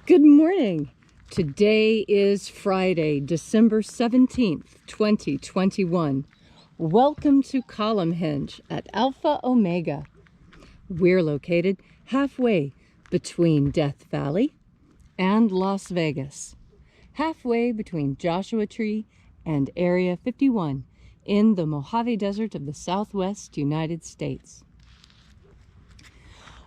Good morning. Today is Friday, December 17th, 2021. Welcome to Columnhenge at Alpha Ωmega. We're located halfway between Death Valley and Las Vegas, halfway between Joshua Tree and Area 51 in the Mojave Desert of the Southwest United States.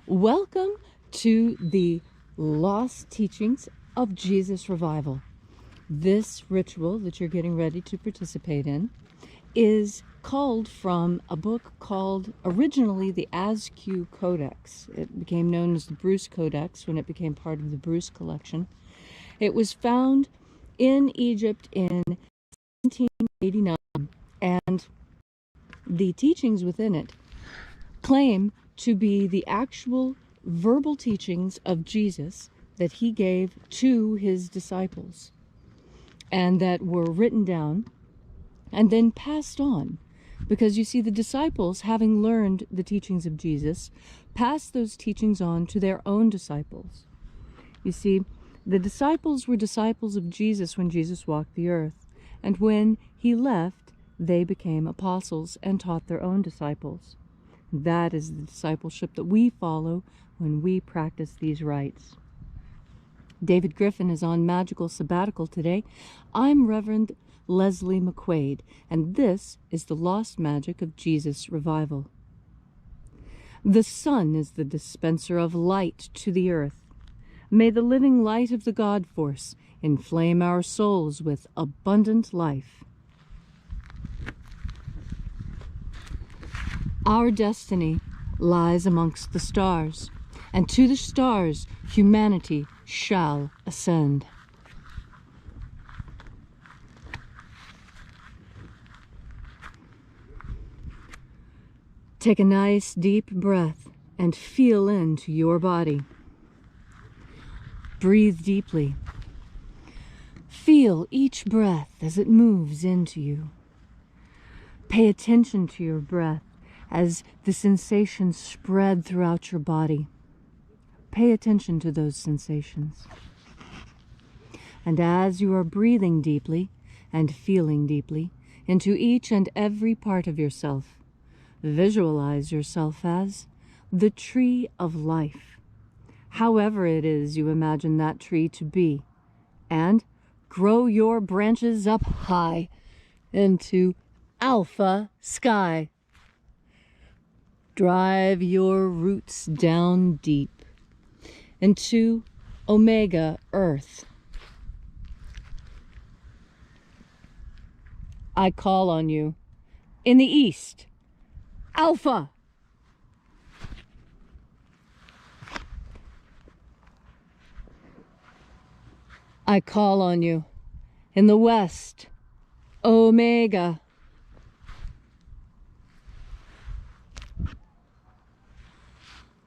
Welcome to the Lost Teachings of Jesus Revival. This ritual that you're getting ready to participate in is culled from a book called originally the Askew Codex. It became known as the Bruce Codex when it became part of the Bruce collection. It was found in Egypt in 1789, and the teachings within it claim to be the actual verbal teachings of Jesus that he gave to his disciples, and that were written down and then passed on. Because you see, the disciples, having learned the teachings of Jesus, passed those teachings on to their own disciples. You see, the disciples were disciples of Jesus when Jesus walked the earth, and when he left, they became apostles and taught their own disciples. That is the discipleship that we follow when we practice these rites. David Griffin is on magical sabbatical today. I'm Reverend Leslie McQuade, and this is the Lost Magic of Jesus Revival. The sun is the dispenser of light to the earth. May the living light of the God Force inflame our souls with abundant life. Our destiny lies amongst the stars, and to the stars humanity shall ascend. Take a nice deep breath and feel into your body. Breathe deeply. Feel each breath as it moves into you. Pay attention to your breath as the sensations spread throughout your body. Pay attention to those sensations. And as you are breathing deeply and feeling deeply into each and every part of yourself, visualize yourself as the tree of life, however it is you imagine that tree to be, and grow your branches up high into alpha sky. Drive your roots down deep into Omega Earth. I call on you in the east, Alpha. I call on you in the west, Omega.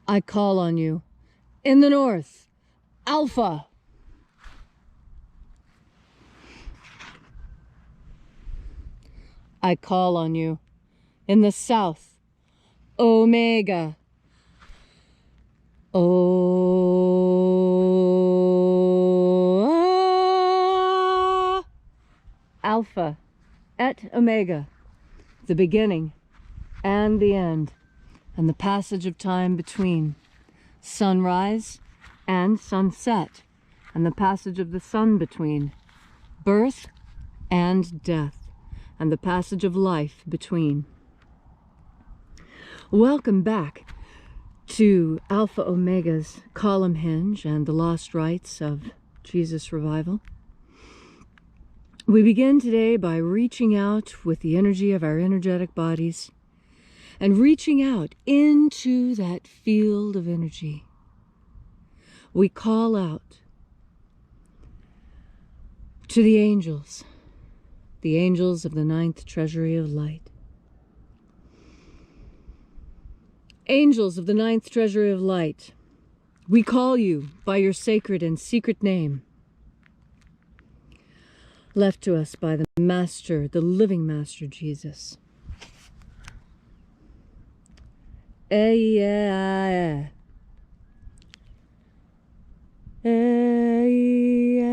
I call on you in the north, Alpha. I call on you in the south, Omega. Alpha et Omega, the beginning and the end, and the passage of time between, sunrise and sunset, and the passage of the sun between, birth and death, and the passage of life between. Welcome back to Alpha Omega's Columnhenge and the Lost Rites of Jesus Revival. We begin today by reaching out with the energy of our energetic bodies and reaching out into that field of energy. We call out to the angels of the 9th Treasury of Light. Angels of the 9th Treasury of Light, we call you by your sacred and secret name, left to us by the Master, the living Master Jesus. Oeia.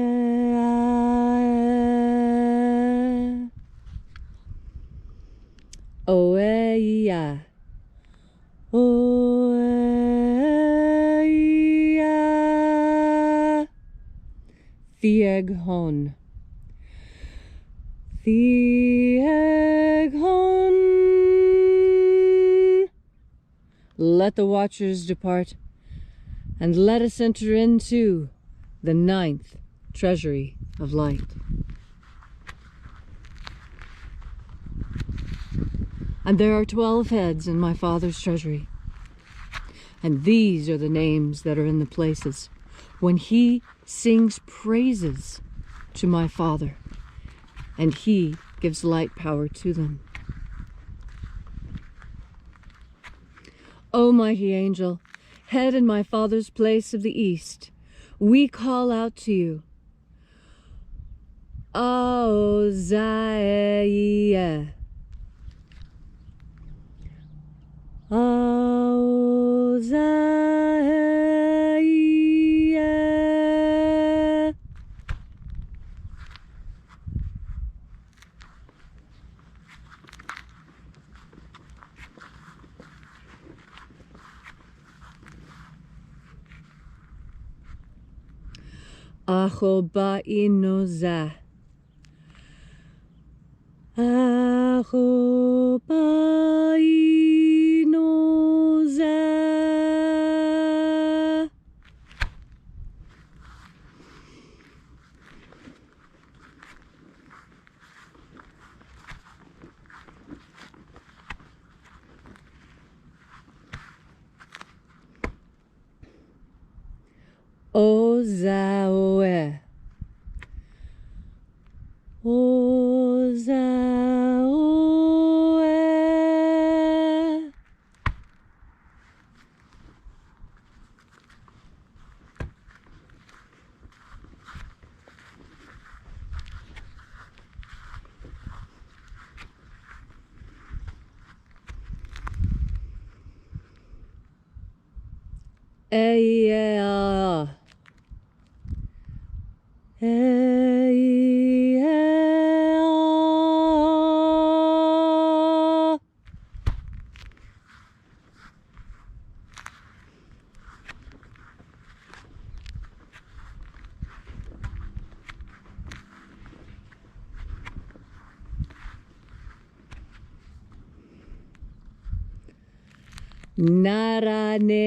Oeia. Thieghon. Thieghon. Let the watchers depart, and let us enter into the 9th Treasury of Light. And there are 12 heads in my Father's treasury. And these are the names that are in the places when he sings praises to my Father, and he gives light power to them. O mighty angel, head in my Father's place of the east, we call out to you. Oziah. Oziah. Ahobainoza. Ahobainoza. Ozaoe. Ozaoe. Eya. Eya.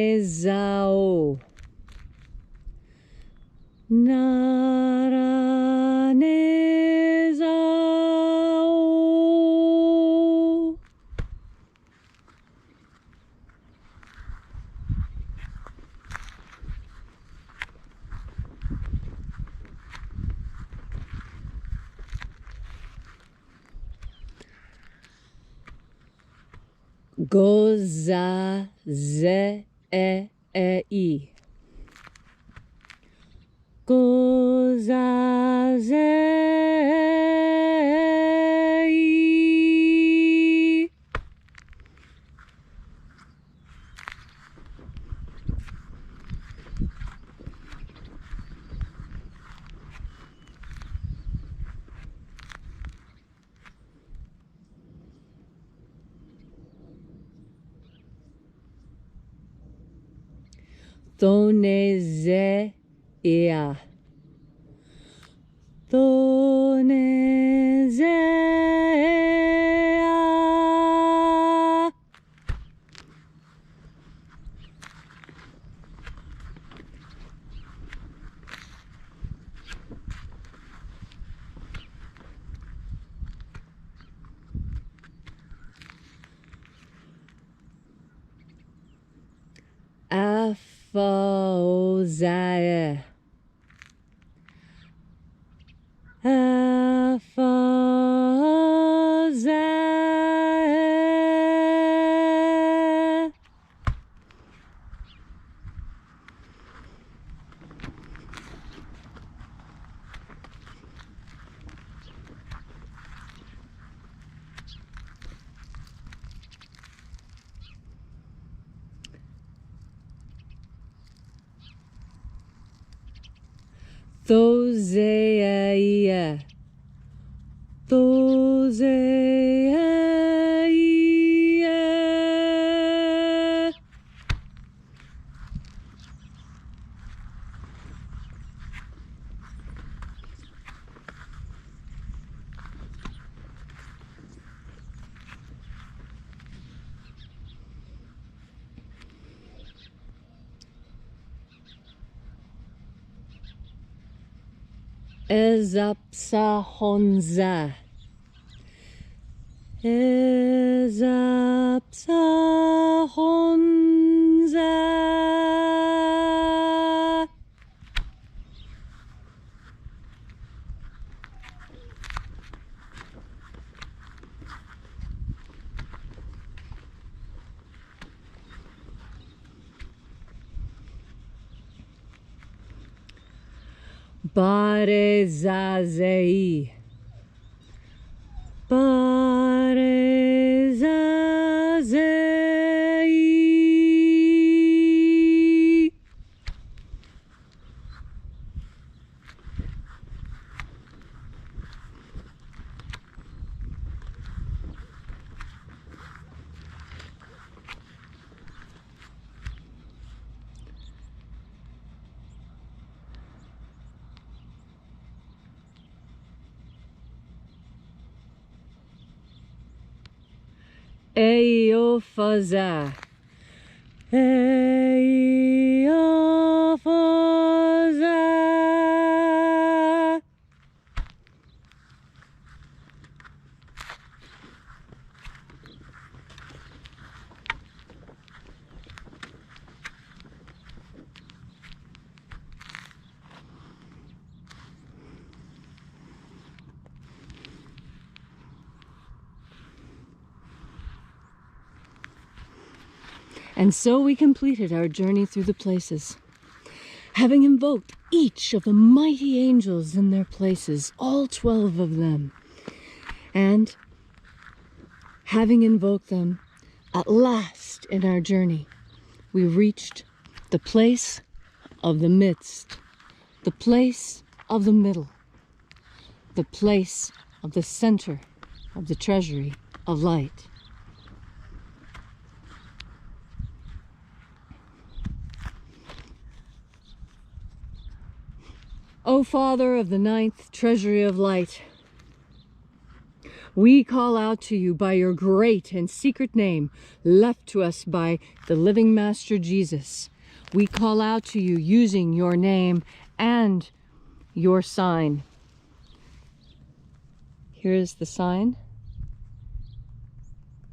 Naranezao. Naranezao. Goza ze e i. Goza ze i. Thoneze ea. Thoneze ea. Alpha Ωmega. Alpha Ωmega. Thoseia. Thoseia. Ezapsahonza. Ezapsahonza. Barezazei. Barezazei. Eophaza. Eophaza. And so we completed our journey through the places, having invoked each of the mighty angels in their places, all 12 of them. And having invoked them, at last in our journey, we reached the place of the midst, the place of the middle, the place of the center of the Treasury of Light. O Father of the 9th Treasury of Light, we call out to you by your great and secret name left to us by the living Master Jesus. We call out to you using your name and your sign. Here's the sign.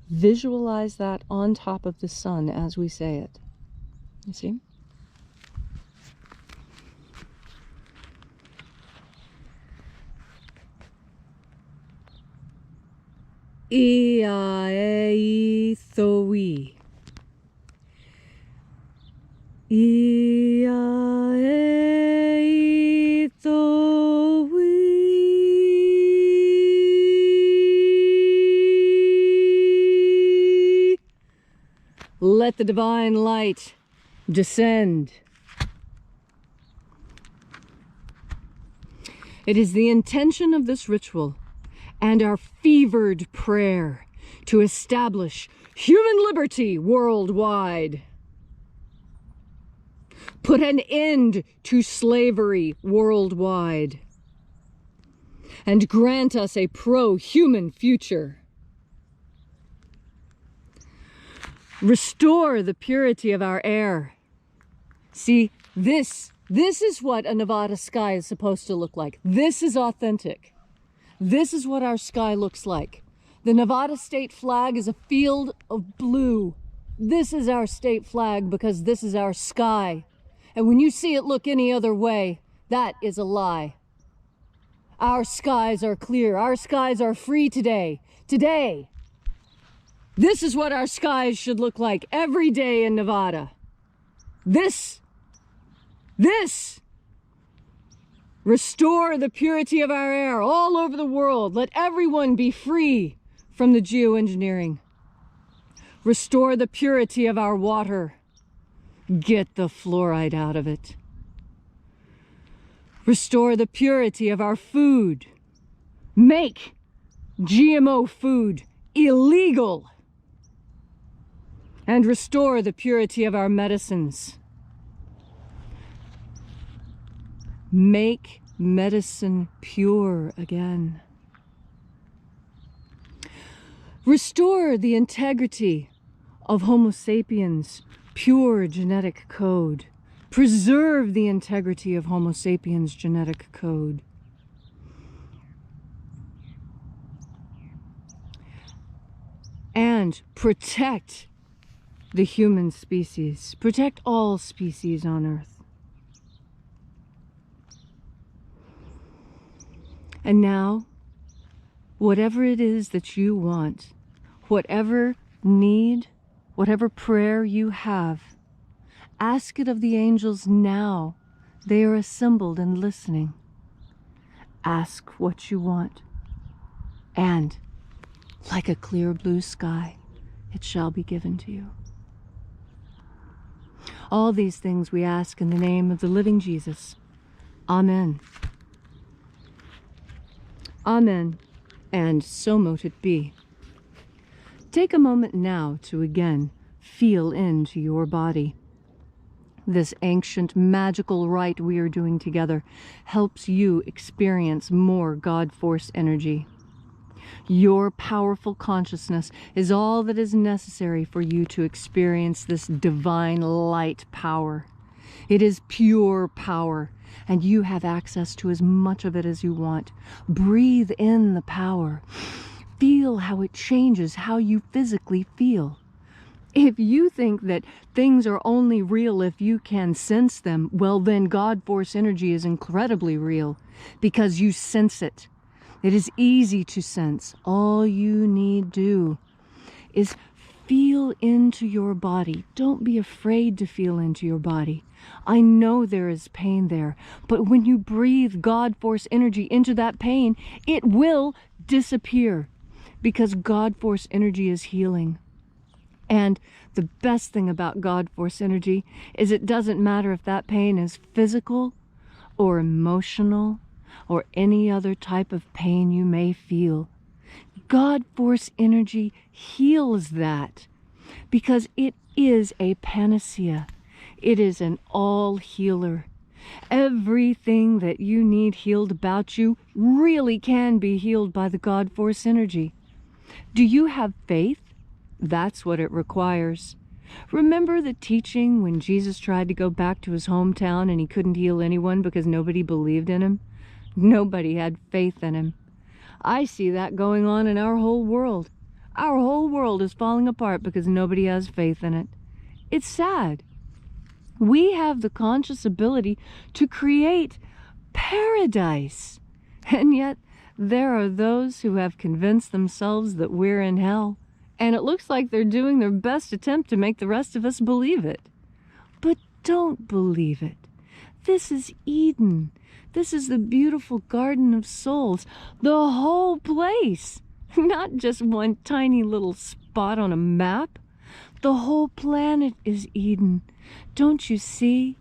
Visualize that on top of the sun as we say it. You see? Iaeithoi. Iaeithoi. Let the divine light descend. It is the intention of this ritual and our fevered prayer to establish human liberty worldwide. Put an end to slavery worldwide. And grant us a pro-human future. Restore the purity of our air. See, this is what a Nevada sky is supposed to look like. This is authentic. This is what our sky looks like. The Nevada state flag is a field of blue. This is our state flag because this is our sky. And when you see it look any other way, that is a lie. Our skies are clear. Our skies are free today. Today. This is what our skies should look like every day in Nevada. This. Restore the purity of our air all over the world. Let everyone be free from the geoengineering. Restore the purity of our water. Get the fluoride out of it. Restore the purity of our food. Make GMO food illegal. And restore the purity of our medicines. Make medicine pure again. Restore the integrity of Homo sapiens' pure genetic code. Preserve the integrity of Homo sapiens' genetic code. And protect the human species. Protect all species on Earth. And now, whatever it is that you want, whatever need, whatever prayer you have, ask it of the angels now. They are assembled and listening. Ask what you want. And, like a clear blue sky, it shall be given to you. All these things we ask in the name of the living Jesus. Amen. Amen. And so mote it be. Take a moment now to again feel into your body. This ancient magical rite we are doing together helps you experience more God Force energy. Your powerful consciousness is all that is necessary for you to experience this divine light power. It is pure power, and you have access to as much of it as you want. Breathe in the power. Feel how it changes how you physically feel. If you think that things are only real if you can sense them, well then God Force energy is incredibly real because you sense it. It is easy to sense. All you need do is feel into your body. Don't be afraid to feel into your body. I know there is pain there, but when you breathe God Force energy into that pain, it will disappear because God Force energy is healing. And the best thing about God Force energy is it doesn't matter if that pain is physical or emotional or any other type of pain you may feel. God Force energy heals that because it is a panacea. It is an all healer. Everything that you need healed about you really can be healed by the God Force energy. Do you have faith? That's what it requires. Remember the teaching when Jesus tried to go back to his hometown and he couldn't heal anyone because nobody believed in him? Nobody had faith in him. I see that going on in our whole world. Our whole world is falling apart because nobody has faith in it. It's sad. We have the conscious ability to create paradise. And yet, there are those who have convinced themselves that we're in hell. And it looks like they're doing their best attempt to make the rest of us believe it. But don't believe it. This is Eden. This is the beautiful Garden of Souls. The whole place. Not just one tiny little spot on a map. The whole planet is Eden. Don't you see?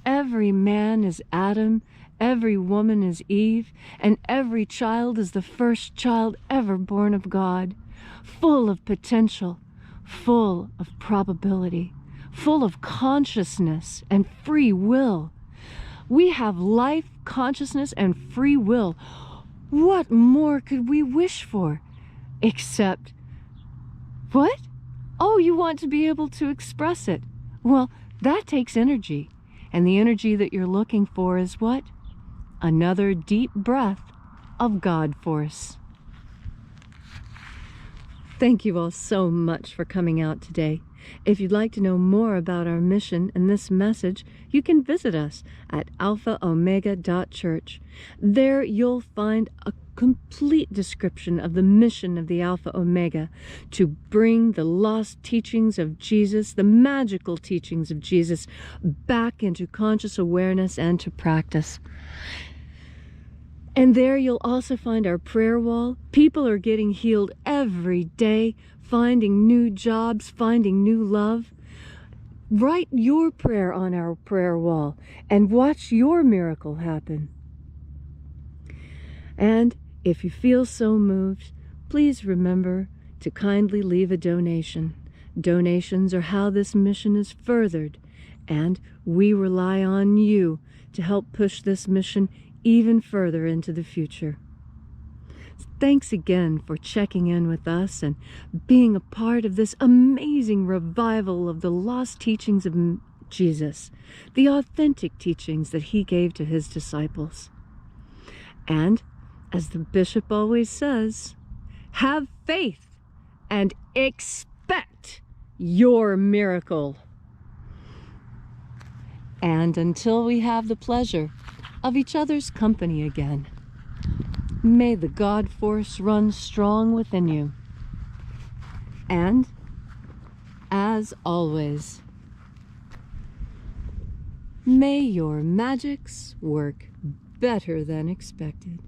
Every man is Adam. Every woman is Eve. And every child is the first child ever born of God. Full of potential. Full of probability. Full of consciousness and free will. We have life, consciousness, and free will. What more could we wish for? Except, what? Oh, you want to be able to express it. Well, that takes energy. And the energy that you're looking for is what? Another deep breath of God Force. Thank you all so much for coming out today. If you'd like to know more about our mission and this message, you can visit us at alphaomega.church. There you'll find a complete description of the mission of the Alpha Omega to bring the lost teachings of Jesus, the magical teachings of Jesus, back into conscious awareness and to practice. And there you'll also find our prayer wall. People are getting healed every day, finding new jobs, finding new love. Write your prayer on our prayer wall and watch your miracle happen. And if you feel so moved, please remember to kindly leave a donation. Donations are how this mission is furthered, and we rely on you to help push this mission even further into the future. Thanks again for checking in with us and being a part of this amazing revival of the lost teachings of Jesus, the authentic teachings that he gave to his disciples. And as the bishop always says, have faith and expect your miracle. And until we have the pleasure of each other's company again, may the God force run strong within you. And, as always, may your magics work better than expected.